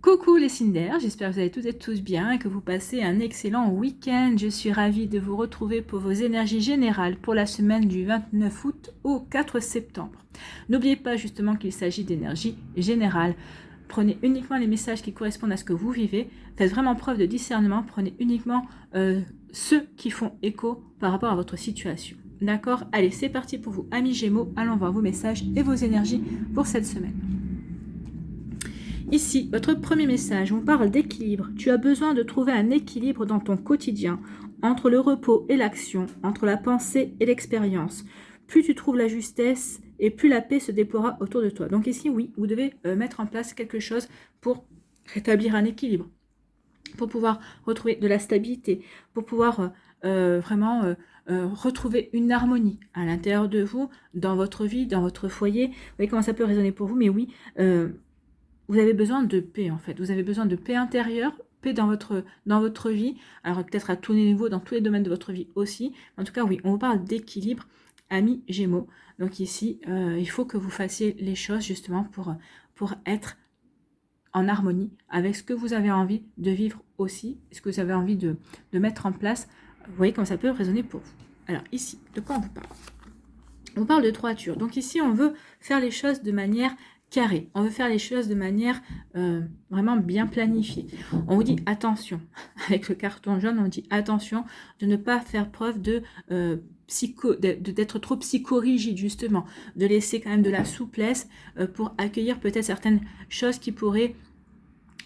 Coucou les Cinder, j'espère que vous allez toutes et tous bien et que vous passez un excellent week-end. Je suis ravie de vous retrouver pour vos énergies générales pour la semaine du 29 août au 4 septembre. N'oubliez pas justement qu'il s'agit d'énergie générale. Prenez uniquement les messages qui correspondent à ce que vous vivez. Faites vraiment preuve de discernement. Prenez uniquement ceux qui font écho par rapport à votre situation. D'accord? Allez, c'est parti pour vous, amis Gémeaux. Allons voir vos messages et vos énergies pour cette semaine. Ici, votre premier message, on parle d'équilibre. Tu as besoin de trouver un équilibre dans ton quotidien, entre le repos et l'action, entre la pensée et l'expérience. Plus tu trouves la justesse et plus la paix se déploiera autour de toi. Donc ici, oui, vous devez mettre en place quelque chose pour rétablir un équilibre, pour pouvoir retrouver de la stabilité, pour pouvoir vraiment retrouver une harmonie à l'intérieur de vous, dans votre vie, dans votre foyer. Vous voyez comment ça peut résonner pour vous, mais oui, vous avez besoin de paix en fait. Vous avez besoin de paix intérieure, paix dans votre vie. Alors peut-être à tous les niveaux, dans tous les domaines de votre vie aussi. En tout cas, oui, on vous parle d'équilibre, amis Gémeaux. Donc ici, il faut que vous fassiez les choses justement pour être en harmonie avec ce que vous avez envie de vivre aussi, ce que vous avez envie de mettre en place. Vous voyez comment ça peut résonner pour vous. Alors ici, de quoi on vous parle? On parle de droiture. Donc ici, on veut faire les choses de manière carré. On veut faire les choses de manière vraiment bien planifiée. On vous dit attention, avec le carton jaune, on dit attention de ne pas faire preuve d'être trop psychorigide justement, de laisser quand même de la souplesse pour accueillir peut-être certaines choses qui pourraient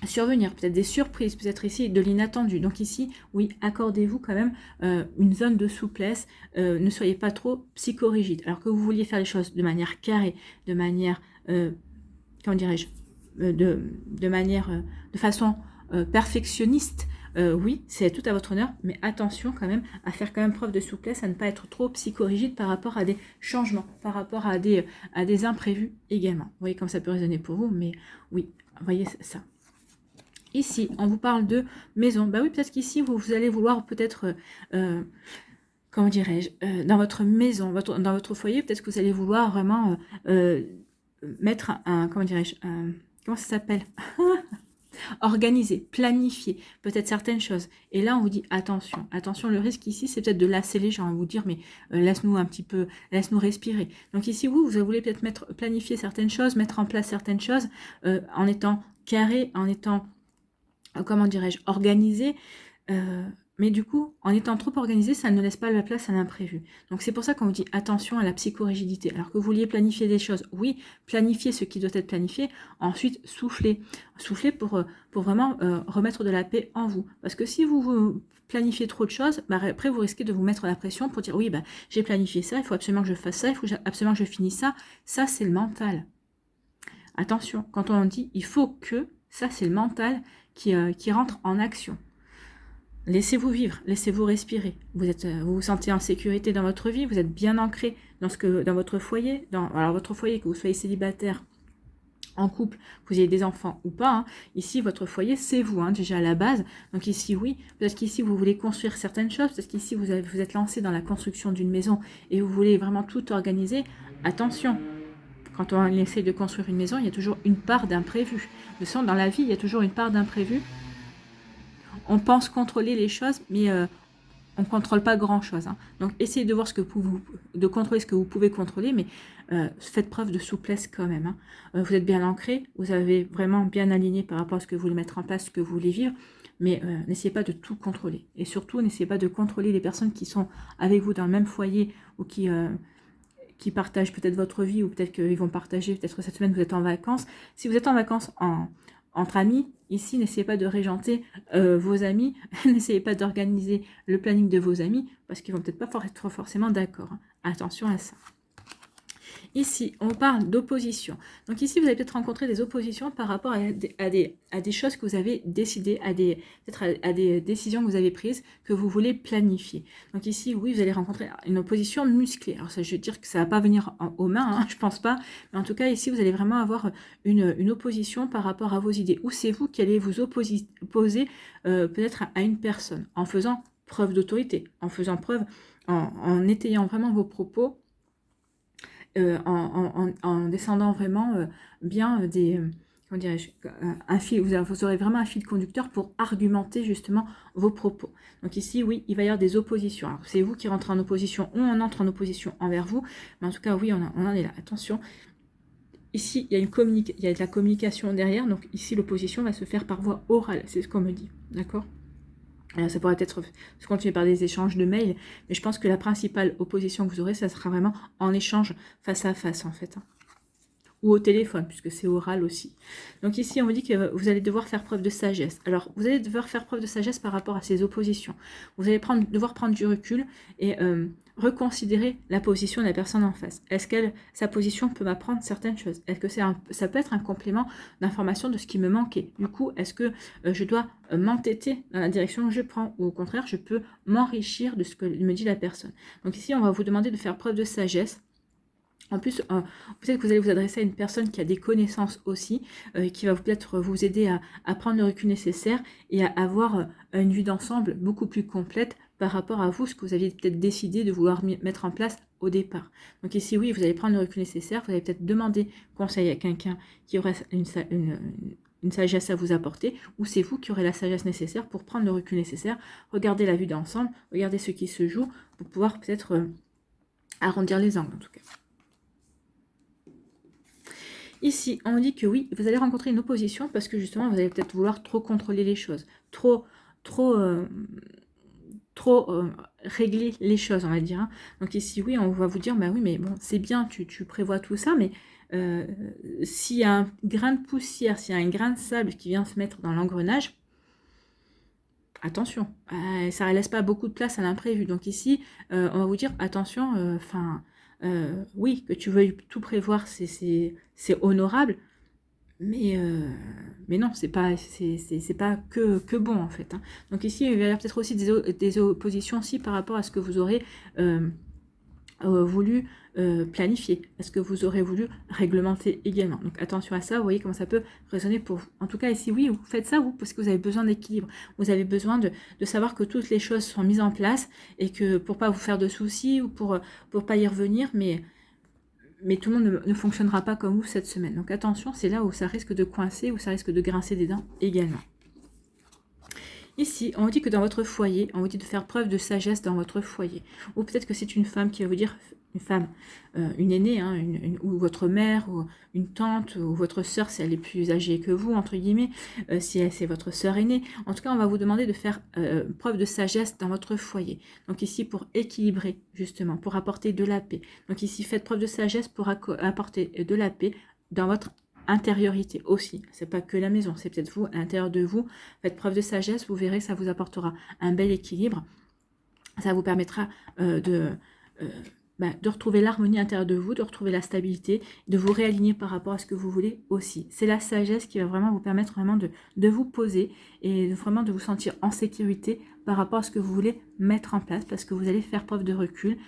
survenir, peut-être des surprises, peut-être ici de l'inattendu. Donc ici, oui, accordez-vous quand même une zone de souplesse, ne soyez pas trop psychorigide. Alors que vous vouliez faire les choses de manière carrée, de manière comment dirais-je, de façon perfectionniste, oui, c'est tout à votre honneur, mais attention quand même à faire quand même preuve de souplesse, à ne pas être trop psychorigide par rapport à des changements, par rapport à des imprévus également. Vous voyez comme ça peut résonner pour vous, mais oui, voyez ça. Ici, on vous parle de maison. Bah oui, peut-être qu'ici, vous allez vouloir peut-être... comment dirais-je, dans votre maison, dans votre foyer, peut-être que vous allez vouloir vraiment mettre comment dirais-je, comment ça s'appelle? Organiser, planifier peut-être certaines choses. Et là, on vous dit attention, attention, le risque ici, c'est peut-être de lasser les gens, vous dire, mais laisse-nous un petit peu, laisse-nous respirer. Donc ici, vous voulez peut-être planifier certaines choses, mettre en place certaines choses en étant carré, en étant, comment dirais-je, organisé. Mais du coup, en étant trop organisé, ça ne laisse pas la place à l'imprévu. Donc c'est pour ça qu'on vous dit attention à la psychorigidité. Alors que vous vouliez planifier des choses, oui, planifier ce qui doit être planifié, ensuite souffler. Souffler pour vraiment remettre de la paix en vous. Parce que si vous planifiez trop de choses, bah, après vous risquez de vous mettre la pression pour dire oui, bah, j'ai planifié ça, il faut absolument que je fasse ça, il faut absolument que je finisse ça. Ça, c'est le mental. Attention, quand on dit il faut que, ça c'est le mental qui rentre en action. Laissez-vous vivre, laissez-vous respirer. Vous vous sentez en sécurité dans votre vie, vous êtes bien ancré dans votre foyer. Alors votre foyer, que vous soyez célibataire, en couple, que vous ayez des enfants ou pas. Hein, ici, votre foyer, c'est vous, hein, déjà à la base. Donc ici, oui, peut-être qu'ici, vous voulez construire certaines choses. Peut-être qu'ici, vous êtes lancé dans la construction d'une maison et vous voulez vraiment tout organiser. Attention, quand on essaie de construire une maison, il y a toujours une part d'imprévu. Dans la vie, il y a toujours une part d'imprévu. On pense contrôler les choses, mais on ne contrôle pas grand-chose. Hein. Donc, essayez de voir de contrôler ce que vous pouvez contrôler, mais faites preuve de souplesse quand même. Hein. Vous êtes bien ancré, vous avez vraiment bien aligné par rapport à ce que vous voulez mettre en place, ce que vous voulez vivre, mais n'essayez pas de tout contrôler. Et surtout, n'essayez pas de contrôler les personnes qui sont avec vous dans le même foyer ou qui partagent peut-être votre vie, ou peut-être qu'ils vont partager, peut-être que cette semaine vous êtes en vacances. Si vous êtes en vacances entre amis, ici, n'essayez pas de régenter vos amis, n'essayez pas d'organiser le planning de vos amis, parce qu'ils vont peut-être pas être forcément d'accord. Hein. Attention à ça. Ici, on parle d'opposition. Donc ici, vous avez peut-être rencontré des oppositions par rapport à des choses que vous avez décidées, peut-être à des décisions que vous avez prises, que vous voulez planifier. Donc ici, oui, vous allez rencontrer une opposition musclée. Alors ça, je veux dire que ça ne va pas venir aux mains, hein, je pense pas. Mais en tout cas, ici, vous allez vraiment avoir une opposition par rapport à vos idées. Ou c'est vous qui allez vous opposer peut-être à une personne, en faisant preuve d'autorité, en étayant vraiment vos propos, en descendant vraiment bien comment dirais-je, un fil, vous aurez vraiment un fil conducteur pour argumenter justement vos propos. Donc ici, oui, il va y avoir des oppositions. Alors c'est vous qui rentrez en opposition ou on entre en opposition envers vous, mais en tout cas, oui, on en est là. Attention. Ici, il y a de la communication derrière, donc ici, l'opposition va se faire par voie orale, c'est ce qu'on me dit, d'accord? Alors, ça pourrait être se continuer par des échanges de mails, mais je pense que la principale opposition que vous aurez, ça sera vraiment en échange face à face, en fait. Ou au téléphone, puisque c'est oral aussi. Donc ici, on vous dit que vous allez devoir faire preuve de sagesse. Alors, vous allez devoir faire preuve de sagesse par rapport à ces oppositions. Vous allez devoir prendre du recul et reconsidérer la position de la personne en face. Est-ce que sa position peut m'apprendre certaines choses? Est-ce que ça peut être un complément d'information de ce qui me manquait? Du coup, est-ce que je dois m'entêter dans la direction que je prends? Ou au contraire, je peux m'enrichir de ce que me dit la personne? Donc ici, on va vous demander de faire preuve de sagesse. En plus, peut-être que vous allez vous adresser à une personne qui a des connaissances aussi, qui va peut-être vous aider à prendre le recul nécessaire et à avoir une vue d'ensemble beaucoup plus complète par rapport à vous, ce que vous aviez peut-être décidé de vouloir mettre en place au départ. Donc ici, oui, vous allez prendre le recul nécessaire, vous allez peut-être demander conseil à quelqu'un qui aurait une sagesse à vous apporter, ou c'est vous qui aurez la sagesse nécessaire pour prendre le recul nécessaire, regarder la vue d'ensemble, regarder ce qui se joue, pour pouvoir peut-être arrondir les angles en tout cas. Ici, on dit que oui, vous allez rencontrer une opposition parce que justement, vous allez peut-être vouloir trop contrôler les choses, trop régler les choses, on va dire. Hein. Donc ici, oui, on va vous dire, bah oui, mais bon, c'est bien, tu prévois tout ça, mais s'il y a un grain de poussière, s'il y a un grain de sable qui vient se mettre dans l'engrenage, attention, ça ne laisse pas beaucoup de place à l'imprévu. Donc ici, on va vous dire, attention, oui, que tu veuilles tout prévoir, c'est honorable, mais non, c'est pas que bon en fait. Hein. Donc ici, il va y avoir peut-être aussi des oppositions aussi par rapport à ce que vous aurez voulu planifier, est-ce que vous aurez voulu réglementer également. Donc attention à ça, vous voyez comment ça peut résonner pour vous. En tout cas ici, oui, vous faites ça, vous, parce que vous avez besoin d'équilibre. Vous avez besoin de savoir que toutes les choses sont mises en place et que pour pas vous faire de soucis ou pour pas y revenir, mais tout le monde ne fonctionnera pas comme vous cette semaine. Donc attention, c'est là où ça risque de coincer, où ça risque de grincer des dents également. Ici, on vous dit que dans votre foyer, on vous dit de faire preuve de sagesse dans votre foyer. Ou peut-être que c'est une femme qui va vous dire, une femme, une aînée, hein, ou votre mère, ou une tante, ou votre sœur si elle est plus âgée que vous, entre guillemets, si c'est votre sœur aînée. En tout cas, on va vous demander de faire preuve de sagesse dans votre foyer. Donc ici, pour équilibrer, justement, pour apporter de la paix. Donc ici, faites preuve de sagesse pour apporter de la paix dans votre intériorité aussi, c'est pas que la maison, c'est peut-être vous, à l'intérieur de vous, faites preuve de sagesse, vous verrez, ça vous apportera un bel équilibre, ça vous permettra de retrouver l'harmonie intérieure de vous, de retrouver la stabilité, de vous réaligner par rapport à ce que vous voulez aussi. C'est la sagesse qui va vraiment vous permettre vraiment de vous poser et vraiment de vous sentir en sécurité par rapport à ce que vous voulez mettre en place, parce que vous allez faire preuve de recul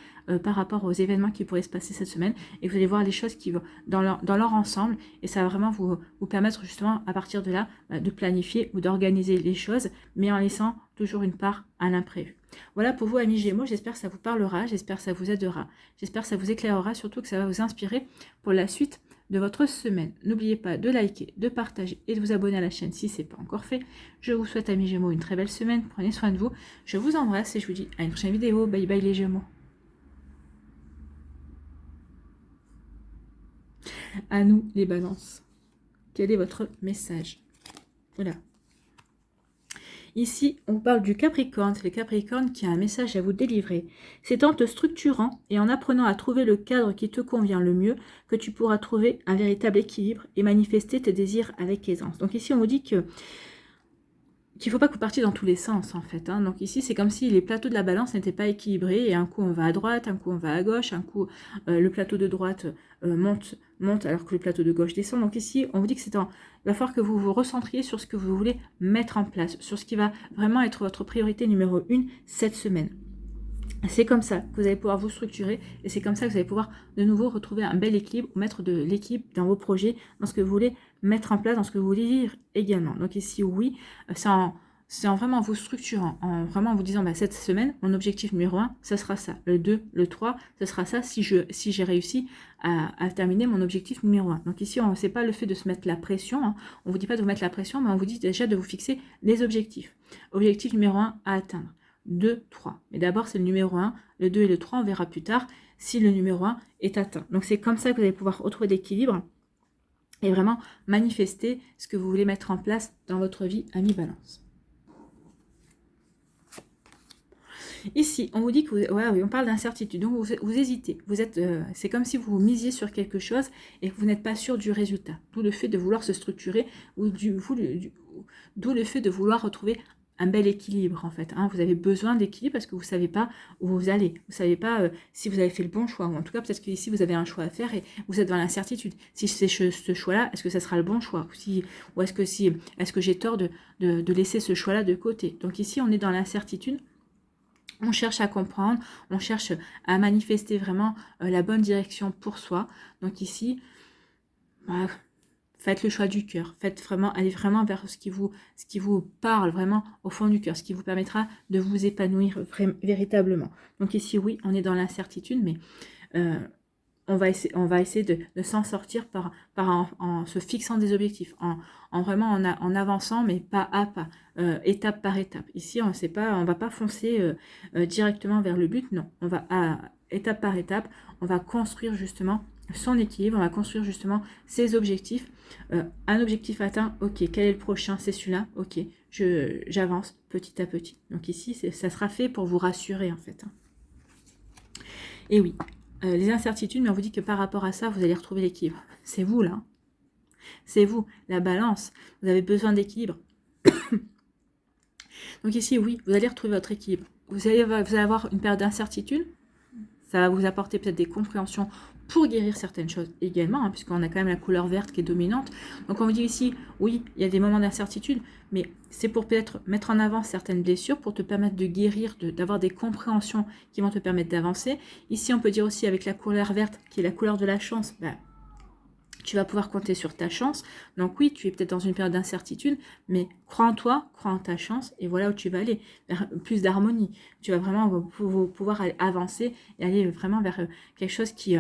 par rapport aux événements qui pourraient se passer cette semaine, et vous allez voir les choses qui vont dans leur ensemble, et ça va vraiment vous permettre justement à partir de là de planifier ou d'organiser les choses, mais en laissant toujours une part à l'imprévu. Voilà pour vous, amis Gémeaux, j'espère que ça vous parlera, j'espère que ça vous aidera, j'espère que ça vous éclairera, surtout que ça va vous inspirer pour la suite de votre semaine. N'oubliez pas de liker, de partager et de vous abonner à la chaîne si ce n'est pas encore fait. Je vous souhaite, amis Gémeaux, une très belle semaine, prenez soin de vous, je vous embrasse et je vous dis à une prochaine vidéo. Bye bye les Gémeaux. À nous les balances. Quel est votre message? Voilà. Ici, on parle du Capricorne. C'est le Capricorne qui a un message à vous délivrer. C'est en te structurant et en apprenant à trouver le cadre qui te convient le mieux que tu pourras trouver un véritable équilibre et manifester tes désirs avec aisance. Donc ici, on vous dit qu'il ne faut pas que vous partiez dans tous les sens, en fait. Hein. Donc ici, c'est comme si les plateaux de la balance n'étaient pas équilibrés. Et un coup, on va à droite, un coup, on va à gauche. Un coup, le plateau de droite monte alors que le plateau de gauche descend. Donc ici, on vous dit que il va falloir que vous vous recentriez sur ce que vous voulez mettre en place, sur ce qui va vraiment être votre priorité numéro 1 cette semaine. C'est comme ça que vous allez pouvoir vous structurer et c'est comme ça que vous allez pouvoir de nouveau retrouver un bel équilibre ou mettre de l'équilibre dans vos projets, dans ce que vous voulez mettre en place, dans ce que vous voulez vivre également. Donc ici, oui, c'est en vraiment vous structurant, en vraiment vous disant, bah, cette semaine, mon objectif numéro 1, ce sera ça. Le 2, le 3, ce sera ça si j'ai réussi à terminer mon objectif numéro 1. Donc ici, c'est pas le fait de se mettre la pression, hein. On vous dit pas de vous mettre la pression, mais on vous dit déjà de vous fixer les objectifs. Objectif numéro 1 à atteindre. 2, 3. Mais d'abord, c'est le numéro 1. Le 2 et le 3, on verra plus tard si le numéro 1 est atteint. Donc c'est comme ça que vous allez pouvoir retrouver l'équilibre et vraiment manifester ce que vous voulez mettre en place dans votre vie à mi-balance. Ici, on vous dit que oui, on parle d'incertitude, donc vous hésitez. C'est comme si vous misiez sur quelque chose et que vous n'êtes pas sûr du résultat. D'où le fait de vouloir se structurer ou d'où le fait de vouloir retrouver un bel équilibre en fait. Hein. Vous avez besoin d'équilibre parce que vous ne savez pas où vous allez. Vous ne savez pas si vous avez fait le bon choix. Ou en tout cas, peut-être qu'ici, vous avez un choix à faire et vous êtes dans l'incertitude. Si c'est ce choix-là, est-ce que ça sera le bon choix? Ou est-ce que j'ai tort de laisser ce choix-là de côté? Donc ici, on est dans l'incertitude. On cherche à comprendre, on cherche à manifester vraiment la bonne direction pour soi. Donc ici, bah, faites le choix du cœur. Allez vraiment vers ce qui vous parle vraiment au fond du cœur, ce qui vous permettra de vous épanouir véritablement. Donc ici, oui, on est dans l'incertitude, mais on va essayer de s'en sortir en se fixant des objectifs, en avançant, mais pas à pas, étape par étape. Ici, on va pas foncer directement vers le but, non. On va étape par étape, on va construire justement son équilibre, on va construire justement ses objectifs. Un objectif atteint, ok, quel est le prochain? C'est celui-là, ok, j'avance petit à petit. Donc ici, ça sera fait pour vous rassurer en fait. Et oui, les incertitudes, mais on vous dit que par rapport à ça, vous allez retrouver l'équilibre. C'est vous là. C'est vous, la balance. Vous avez besoin d'équilibre. Donc ici, oui, vous allez retrouver votre équilibre. Vous allez avoir une période d'incertitude. Ça va vous apporter peut-être des compréhensions pour guérir certaines choses également, hein, puisqu'on a quand même la couleur verte qui est dominante. Donc on vous dit ici, oui, il y a des moments d'incertitude, mais c'est pour peut-être mettre en avant certaines blessures, pour te permettre de guérir, d'avoir des compréhensions qui vont te permettre d'avancer. Ici, on peut dire aussi avec la couleur verte, qui est la couleur de la chance, tu vas pouvoir compter sur ta chance. Donc oui, tu es peut-être dans une période d'incertitude, mais crois en toi, crois en ta chance, et voilà où tu vas aller, vers plus d'harmonie. Tu vas vraiment pouvoir avancer et aller vraiment vers quelque chose qui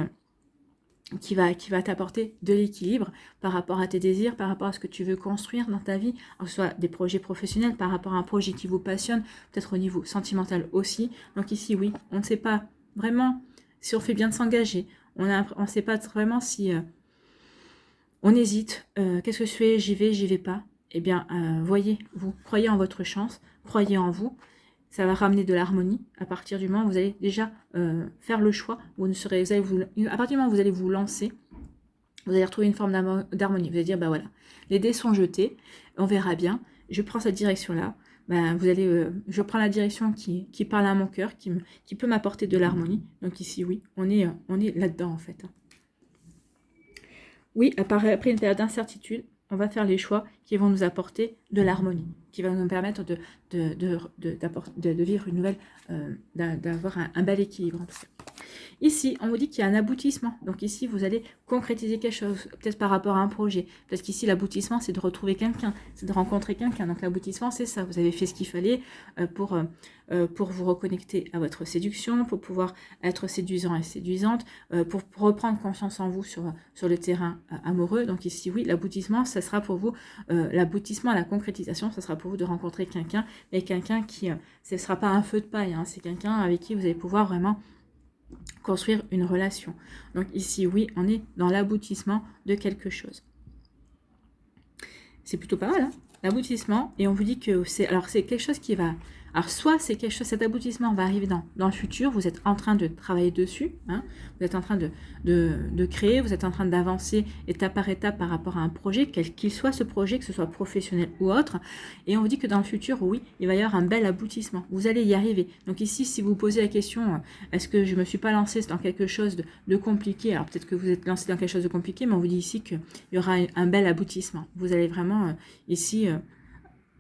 va t'apporter de l'équilibre par rapport à tes désirs, par rapport à ce que tu veux construire dans ta vie, que ce soit des projets professionnels, par rapport à un projet qui vous passionne, peut-être au niveau sentimental aussi. Donc ici, oui, on ne sait pas vraiment si on fait bien de s'engager, on ne sait pas vraiment si... on hésite, qu'est-ce que je fais? J'y vais pas. Eh bien, voyez, vous croyez en votre chance, croyez en vous. Ça va ramener de l'harmonie à partir du moment où vous allez déjà faire le choix. À partir du moment où vous allez vous lancer, vous allez retrouver une forme d'harmonie. Vous allez dire, bah voilà, les dés sont jetés, on verra bien. Je prends cette direction-là. Je prends la direction qui parle à mon cœur, qui peut m'apporter de l'harmonie. Donc ici, oui, on est là-dedans en fait. Oui, après une période d'incertitude, on va faire les choix qui vont nous apporter de l'harmonie, qui vont nous permettre de vivre une nouvelle, d'avoir un bel équilibre. Ici, on vous dit qu'il y a un aboutissement. Donc ici, vous allez concrétiser quelque chose, peut-être par rapport à un projet. Parce qu'ici, l'aboutissement, c'est de retrouver quelqu'un, c'est de rencontrer quelqu'un. Donc l'aboutissement, c'est ça. Vous avez fait ce qu'il fallait pour vous reconnecter à votre séduction, pour pouvoir être séduisant et séduisante, pour reprendre confiance en vous sur le terrain amoureux. Donc ici, oui, l'aboutissement, ça sera pour vous, l'aboutissement, la concrétisation, ça sera pour vous de rencontrer quelqu'un, mais quelqu'un qui, ce ne sera pas un feu de paille, hein, c'est quelqu'un avec qui vous allez pouvoir vraiment construire une relation. Donc ici, oui, on est dans l'aboutissement de quelque chose. C'est plutôt pas mal, hein, l'aboutissement. Et on vous dit que c'est quelque chose qui va... Alors, soit c'est quelque chose, cet aboutissement va arriver dans le futur, vous êtes en train de travailler dessus, hein, vous êtes en train de créer, vous êtes en train d'avancer étape par étape par rapport à un projet, quel qu'il soit ce projet, que ce soit professionnel ou autre, et on vous dit que dans le futur, oui, il va y avoir un bel aboutissement, vous allez y arriver. Donc ici, si vous posez la question, est-ce que je ne me suis pas lancé dans quelque chose de compliqué, alors peut-être que vous êtes lancé dans quelque chose de compliqué, mais on vous dit ici qu'il y aura un bel aboutissement. Vous allez vraiment, ici...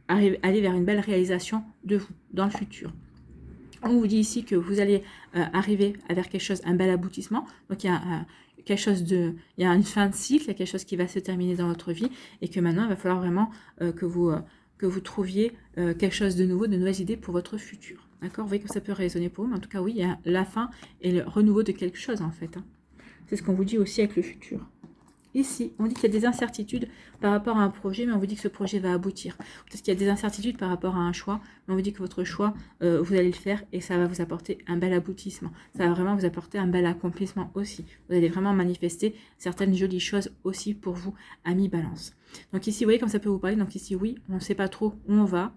aller vers une belle réalisation de vous dans le futur. On vous dit ici que vous allez arriver vers quelque chose, un bel aboutissement. Donc il y a une fin de cycle, il y a quelque chose qui va se terminer dans votre vie et que maintenant il va falloir vraiment que vous que vous trouviez quelque chose de nouveau, de nouvelles idées pour votre futur. D'accord? Vous voyez que ça peut résonner pour vous, mais en tout cas, oui, il y a la fin et le renouveau de quelque chose, en fait. Hein. C'est ce qu'on vous dit aussi avec le futur. Ici, on dit qu'il y a des incertitudes par rapport à un projet, mais on vous dit que ce projet va aboutir. Peut-être qu'il y a des incertitudes par rapport à un choix, mais on vous dit que votre choix, vous allez le faire et ça va vous apporter un bel aboutissement. Ça va vraiment vous apporter un bel accomplissement aussi. Vous allez vraiment manifester certaines jolies choses aussi pour vous, amis Balance. Donc ici, vous voyez comme ça peut vous parler. Donc ici, oui, on ne sait pas trop où on va,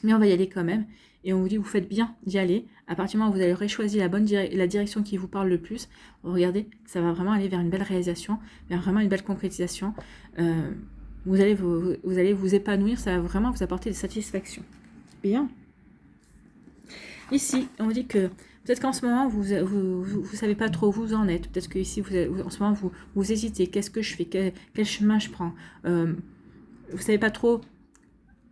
mais on va y aller quand même. Et on vous dit, vous faites bien d'y aller. À partir du moment où vous allez choisir la direction qui vous parle le plus, regardez, ça va vraiment aller vers une belle réalisation, vers vraiment une belle concrétisation. Vous allez vous épanouir, ça va vraiment vous apporter des satisfactions. Bien. Ici, on vous dit que peut-être qu'en ce moment, vous ne savez pas trop où vous en êtes. Peut-être que ici, en ce moment, vous hésitez. Qu'est-ce que je fais? Quel chemin je prends? Vous savez pas trop.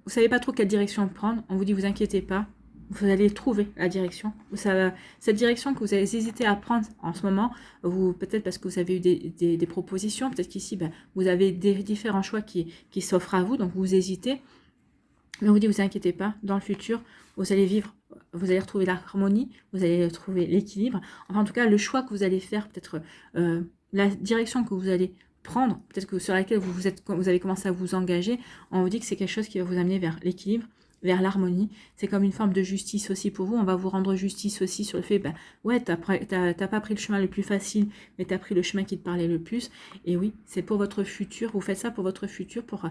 Vous savez pas trop quelle direction prendre. On vous dit, vous inquiétez pas. Vous allez trouver la direction. Cette direction que vous avez hésité à prendre en ce moment, peut-être parce que vous avez eu des propositions, peut-être qu'ici, vous avez des différents choix qui s'offrent à vous, donc vous hésitez. Mais on vous dit, vous inquiétez pas, dans le futur, vous allez vivre, vous allez retrouver l'harmonie, vous allez trouver l'équilibre. Enfin, en tout cas, le choix que vous allez faire, peut-être la direction que vous allez prendre, peut-être que sur laquelle vous avez commencé à vous engager, on vous dit que c'est quelque chose qui va vous amener vers l'équilibre, vers l'harmonie. C'est comme une forme de justice aussi pour vous. On va vous rendre justice aussi sur le fait, ouais, t'as pas pris le chemin le plus facile, mais t'as pris le chemin qui te parlait le plus. Et oui, c'est pour votre futur. Vous faites ça pour votre futur, pour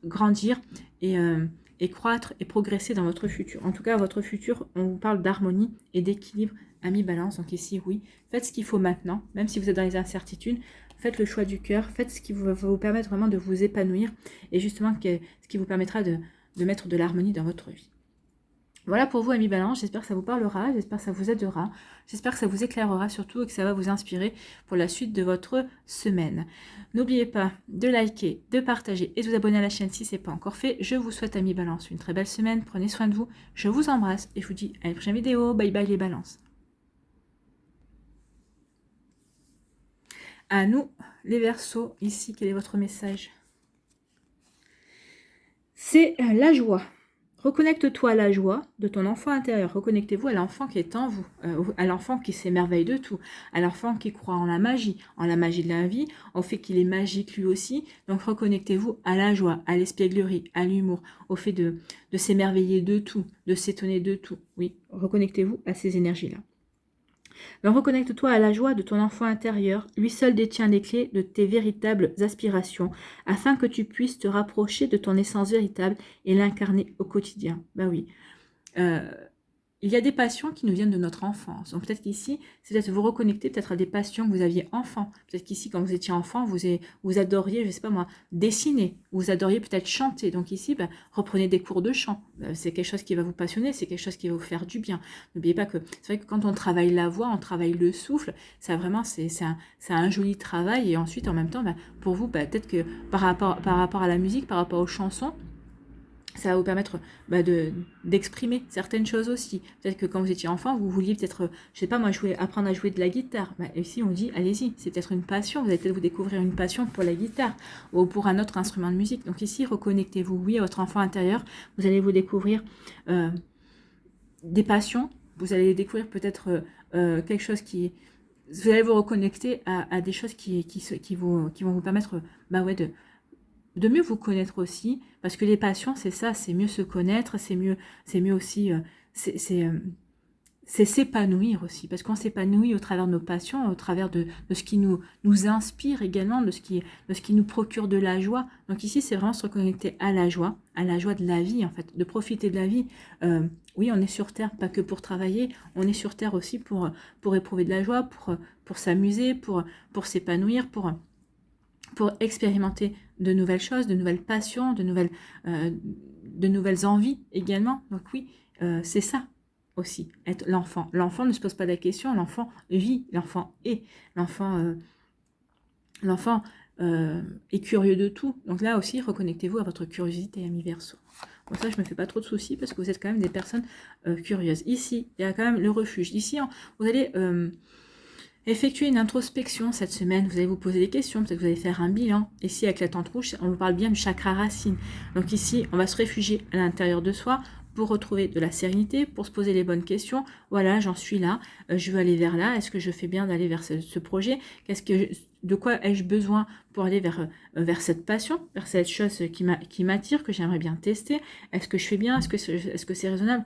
grandir et croître et progresser dans votre futur. En tout cas, votre futur, on vous parle d'harmonie et d'équilibre, amis Balance. Donc ici, oui, faites ce qu'il faut maintenant, même si vous êtes dans les incertitudes. Faites le choix du cœur, faites ce qui va vous permettre vraiment de vous épanouir et justement ce qui vous permettra de mettre de l'harmonie dans votre vie. Voilà pour vous, amis Balance, j'espère que ça vous parlera, j'espère que ça vous aidera, j'espère que ça vous éclairera surtout et que ça va vous inspirer pour la suite de votre semaine. N'oubliez pas de liker, de partager et de vous abonner à la chaîne si ce n'est pas encore fait. Je vous souhaite, amis Balance, une très belle semaine, prenez soin de vous, je vous embrasse et je vous dis à la prochaine vidéo, bye bye les Balances. À nous, les Verseaux, ici, quel est votre message? C'est la joie. Reconnecte-toi à la joie de ton enfant intérieur. Reconnectez-vous à l'enfant qui est en vous, à l'enfant qui s'émerveille de tout, à l'enfant qui croit en la magie de la vie, au fait qu'il est magique lui aussi. Donc reconnectez-vous à la joie, à l'espièglerie, à l'humour, au fait de s'émerveiller de tout, de s'étonner de tout. Oui, reconnectez-vous à ces énergies-là. Donc reconnecte-toi à la joie de ton enfant intérieur. Lui seul détient les clés de tes véritables aspirations, afin que tu puisses te rapprocher de ton essence véritable et l'incarner au quotidien. Ben oui. Il y a des passions qui nous viennent de notre enfance. Donc peut-être qu'ici, c'est peut-être vous reconnecter peut-être à des passions que vous aviez enfant. Peut-être qu'ici, quand vous étiez enfant, vous adoriez, je ne sais pas moi, dessiner. Vous adoriez peut-être chanter. Donc ici, reprenez des cours de chant. C'est quelque chose qui va vous passionner, c'est quelque chose qui va vous faire du bien. N'oubliez pas que c'est vrai que quand on travaille la voix, on travaille le souffle. Ça vraiment, c'est un joli travail. Et ensuite, en même temps, pour vous, peut-être que par rapport à la musique, par rapport aux chansons, ça va vous permettre d'exprimer certaines choses aussi. Peut-être que quand vous étiez enfant, vous vouliez peut-être, je sais pas moi, apprendre à jouer de la guitare. Ici, on dit, allez-y, c'est peut-être une passion. Vous allez peut-être vous découvrir une passion pour la guitare ou pour un autre instrument de musique. Donc ici, reconnectez-vous, oui, à votre enfant intérieur. Vous allez vous découvrir des passions. Vous allez découvrir peut-être quelque chose qui... Vous allez vous reconnecter à des choses qui vont vous permettre de mieux vous connaître aussi, parce que les passions, c'est ça, c'est mieux se connaître, c'est mieux aussi, c'est s'épanouir aussi, parce qu'on s'épanouit au travers de nos passions, au travers de ce qui nous inspire également, de ce qui nous procure de la joie. Donc ici, c'est vraiment se reconnecter à la joie de la vie, en fait, de profiter de la vie. Oui, on est sur Terre, pas que pour travailler, on est sur Terre aussi pour éprouver de la joie, pour s'amuser, pour s'épanouir, pour expérimenter de nouvelles choses, de nouvelles passions, de nouvelles envies également. Donc oui, c'est ça aussi, être l'enfant. L'enfant ne se pose pas la question, l'enfant vit, l'enfant est. L'enfant est curieux de tout. Donc là aussi, reconnectez-vous à votre curiosité, amis Verseaux. Bon, ça, je me fais pas trop de soucis parce que vous êtes quand même des personnes curieuses. Ici, il y a quand même le refuge. Ici, vous allez... Effectuez une introspection cette semaine, vous allez vous poser des questions, peut-être que vous allez faire un bilan. Ici, avec la tente rouge, on vous parle bien du chakra racine. Donc ici, on va se réfugier à l'intérieur de soi pour retrouver de la sérénité, pour se poser les bonnes questions. Voilà, j'en suis là, je veux aller vers là, est-ce que je fais bien d'aller vers ce projet? De quoi ai-je besoin pour aller vers cette passion, vers cette chose qui m'attire, que j'aimerais bien tester? Est-ce que je fais bien? Est-ce que c'est raisonnable?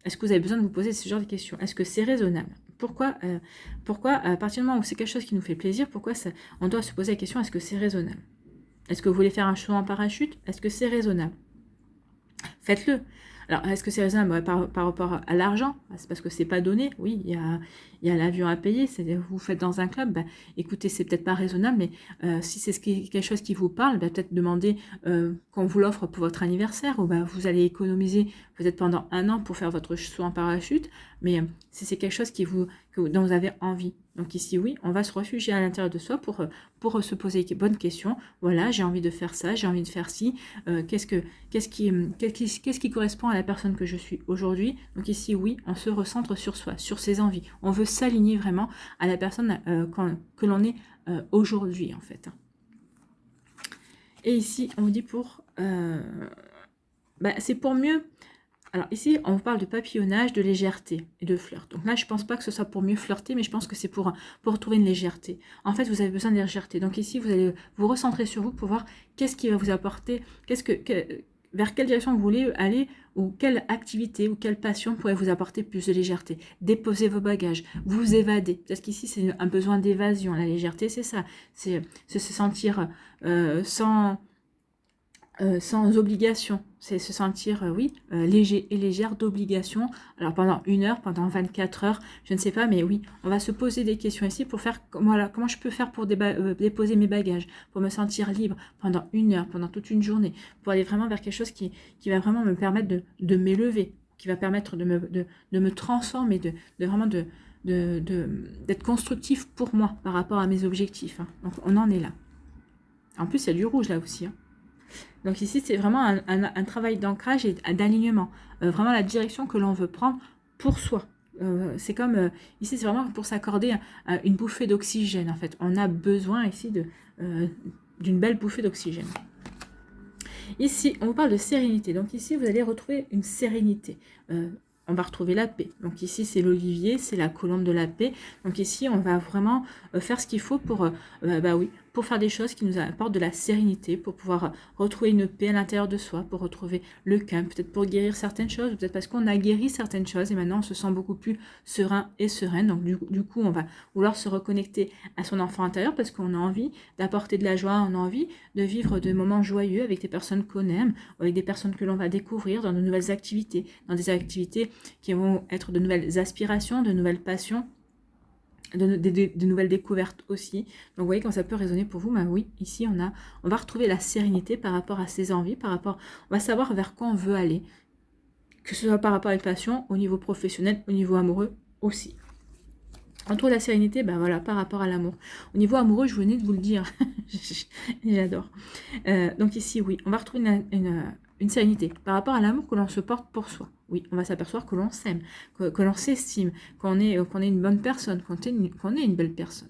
Est-ce que vous avez besoin de vous poser ce genre de questions? Est-ce que c'est raisonnable? Pourquoi, à partir du moment où c'est quelque chose qui nous fait plaisir, on doit se poser la question, est-ce que c'est raisonnable? Est-ce que vous voulez faire un saut en parachute? Est-ce que c'est raisonnable? Faites-le. Alors, est-ce que c'est raisonnable par rapport à l'argent? C'est parce que c'est pas donné. Oui, il y a l'avion à payer. Vous faites dans un club. Écoutez, c'est peut-être pas raisonnable, mais si c'est quelque chose qui vous parle, peut-être demander qu'on vous l'offre pour votre anniversaire, ou vous allez économiser peut-être pendant 1 an pour faire votre saut en parachute. Mais si c'est quelque chose dont vous avez envie. Donc ici, oui, on va se réfugier à l'intérieur de soi pour se poser les bonnes questions. Voilà, j'ai envie de faire ça, j'ai envie de faire ci. Qu'est-ce qui correspond à la personne que je suis aujourd'hui? Donc ici, oui, on se recentre sur soi, sur ses envies. On veut s'aligner vraiment à la personne que l'on est aujourd'hui, en fait. Et ici, on vous dit c'est pour mieux. Alors ici, on vous parle de papillonnage, de légèreté et de flirt. Donc là, je ne pense pas que ce soit pour mieux flirter, mais je pense que c'est pour trouver une légèreté. En fait, vous avez besoin de légèreté. Donc ici, vous allez vous recentrer sur vous pour voir qu'est-ce qui va vous apporter, vers quelle direction vous voulez aller, ou quelle activité ou quelle passion pourrait vous apporter plus de légèreté. Déposez vos bagages, vous évader. Parce qu'ici, c'est un besoin d'évasion. La légèreté, c'est ça. C'est se sentir sans obligation, c'est se sentir, léger et légère d'obligation. Alors pendant 1 heure, pendant 24 heures, je ne sais pas, mais oui, on va se poser des questions ici pour faire, voilà, comment je peux faire pour déposer mes bagages, pour me sentir libre pendant 1 heure, pendant toute une journée, pour aller vraiment vers quelque chose qui va vraiment me permettre de m'élever, qui va permettre de me transformer, d'être constructif pour moi par rapport à mes objectifs. Hein. Donc on en est là. En plus, il y a du rouge là aussi. Hein. Donc ici, c'est vraiment un travail d'ancrage et d'alignement. Vraiment la direction que l'on veut prendre pour soi. C'est comme, ici, c'est vraiment pour s'accorder une bouffée d'oxygène, en fait. On a besoin ici d'une belle bouffée d'oxygène. Ici, on vous parle de sérénité. Donc ici, vous allez retrouver une sérénité. On va retrouver la paix. Donc ici, c'est l'olivier, c'est la colombe de la paix. Donc ici, on va vraiment faire ce qu'il faut pour faire des choses qui nous apportent de la sérénité, pour pouvoir retrouver une paix à l'intérieur de soi, pour retrouver le calme, peut-être pour guérir certaines choses, peut-être parce qu'on a guéri certaines choses et maintenant on se sent beaucoup plus serein et sereine. Donc du coup, on va vouloir se reconnecter à son enfant intérieur parce qu'on a envie d'apporter de la joie, on a envie de vivre des moments joyeux avec des personnes qu'on aime, avec des personnes que l'on va découvrir dans de nouvelles activités, dans des activités qui vont être de nouvelles aspirations, de nouvelles passions, de nouvelles découvertes aussi. Donc vous voyez quand ça peut résonner pour vous, oui, ici on va retrouver la sérénité par rapport à ses envies, on va savoir vers quoi on veut aller, que ce soit par rapport à une passion, au niveau professionnel, au niveau amoureux aussi. On trouve la sérénité, par rapport à l'amour. Au niveau amoureux, je venais de vous le dire, j'adore. Donc ici, oui, on va retrouver une sérénité par rapport à l'amour que l'on se porte pour soi. Oui, on va s'apercevoir que l'on s'aime, que l'on s'estime, qu'on est une bonne personne, qu'on est une belle personne.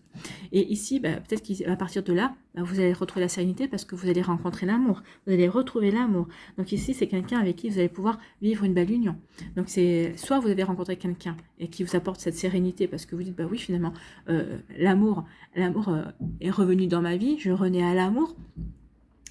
Et ici, peut-être qu'à partir de là, vous allez retrouver la sérénité parce que vous allez rencontrer l'amour, vous allez retrouver l'amour. Donc ici, c'est quelqu'un avec qui vous allez pouvoir vivre une belle union. Donc c'est soit vous avez rencontré quelqu'un et qui vous apporte cette sérénité parce que vous dites, oui, finalement, l'amour est revenu dans ma vie, je renais à l'amour.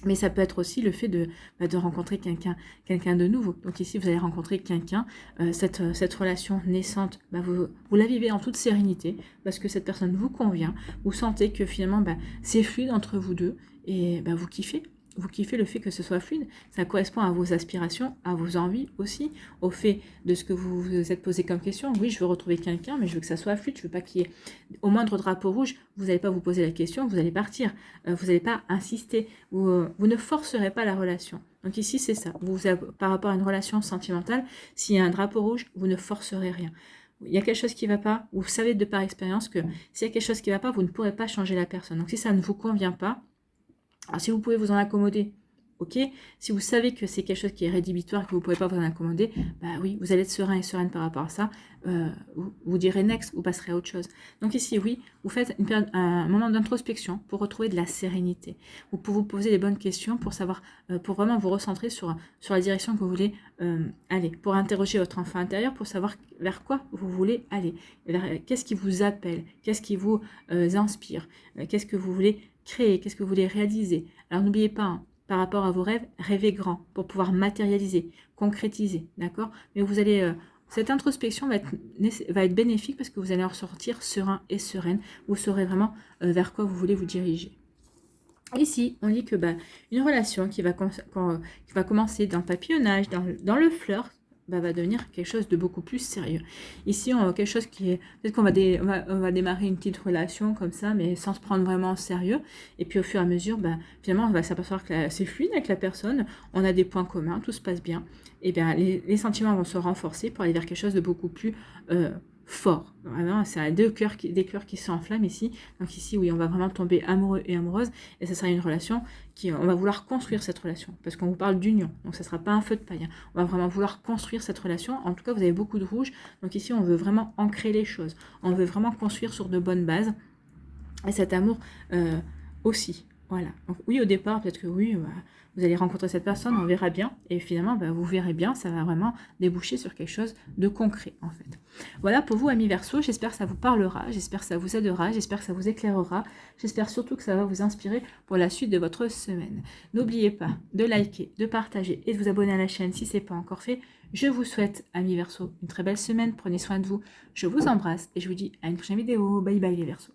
Mais ça peut être aussi le fait de rencontrer quelqu'un de nouveau. Donc ici, vous allez rencontrer quelqu'un, cette relation naissante, vous la vivez en toute sérénité, parce que cette personne vous convient, vous sentez que finalement, c'est fluide entre vous deux, et vous kiffez. Vous kiffez le fait que ce soit fluide, ça correspond à vos aspirations, à vos envies aussi, au fait de ce que vous vous êtes posé comme question. Oui, je veux retrouver quelqu'un, mais je veux que ça soit fluide, je veux pas qu'il y ait au moindre drapeau rouge, vous n'allez pas vous poser la question, vous allez partir, vous n'allez pas insister, vous ne forcerez pas la relation. Donc ici, c'est ça, par rapport à une relation sentimentale, s'il y a un drapeau rouge, vous ne forcerez rien. Il y a quelque chose qui ne va pas, vous savez de par expérience que s'il y a quelque chose qui ne va pas, vous ne pourrez pas changer la personne. Donc si ça ne vous convient pas, alors si vous pouvez vous en accommoder, ok. Si vous savez que c'est quelque chose qui est rédhibitoire, que vous ne pouvez pas vous en accommoder, bah oui, vous allez être serein et sereine par rapport à ça. Vous direz next, vous passerez à autre chose. Donc ici, oui, vous faites un moment d'introspection pour retrouver de la sérénité, ou pour vous poser les bonnes questions, pour savoir, pour vraiment vous recentrer sur la direction que vous voulez aller, pour interroger votre enfant intérieur, pour savoir vers quoi vous voulez aller, qu'est-ce qui vous appelle, qu'est-ce qui vous inspire, qu'est-ce que vous voulez créer, qu'est-ce que vous voulez réaliser. Alors n'oubliez pas, hein, par rapport à vos rêves, rêvez grand pour pouvoir matérialiser, concrétiser, d'accord. Mais vous allez, cette introspection va être bénéfique parce que vous allez en ressortir serein et sereine. Vous saurez vraiment vers quoi vous voulez vous diriger. Ici, on dit que une relation qui va commencer dans le papillonnage, dans le flirt, va devenir quelque chose de beaucoup plus sérieux. Ici, on a quelque chose qui est... Peut-être qu'on va démarrer une petite relation comme ça, mais sans se prendre vraiment au sérieux. Et puis au fur et à mesure, finalement, on va s'apercevoir que c'est fluide avec la personne, on a des points communs, tout se passe bien. Et bien, les sentiments vont se renforcer pour aller vers quelque chose de beaucoup plus fort. Vraiment, c'est des cœurs qui s'enflamment ici. Donc ici, oui, on va vraiment tomber amoureux et amoureuse. Et ça sera une relation on va vouloir construire cette relation. Parce qu'on vous parle d'union. Donc ça ne sera pas un feu de paille. On va vraiment vouloir construire cette relation. En tout cas, vous avez beaucoup de rouge. Donc ici, on veut vraiment ancrer les choses. On veut vraiment construire sur de bonnes bases. Et cet amour aussi. Voilà. Donc oui, au départ, peut-être que oui, vous allez rencontrer cette personne, on verra bien. Et finalement, vous verrez bien, ça va vraiment déboucher sur quelque chose de concret, en fait. Voilà pour vous, amis Verseau. J'espère que ça vous parlera, j'espère que ça vous aidera, j'espère que ça vous éclairera. J'espère surtout que ça va vous inspirer pour la suite de votre semaine. N'oubliez pas de liker, de partager et de vous abonner à la chaîne si ce n'est pas encore fait. Je vous souhaite, amis Verseau, une très belle semaine. Prenez soin de vous. Je vous embrasse et je vous dis à une prochaine vidéo. Bye bye les Verseaux.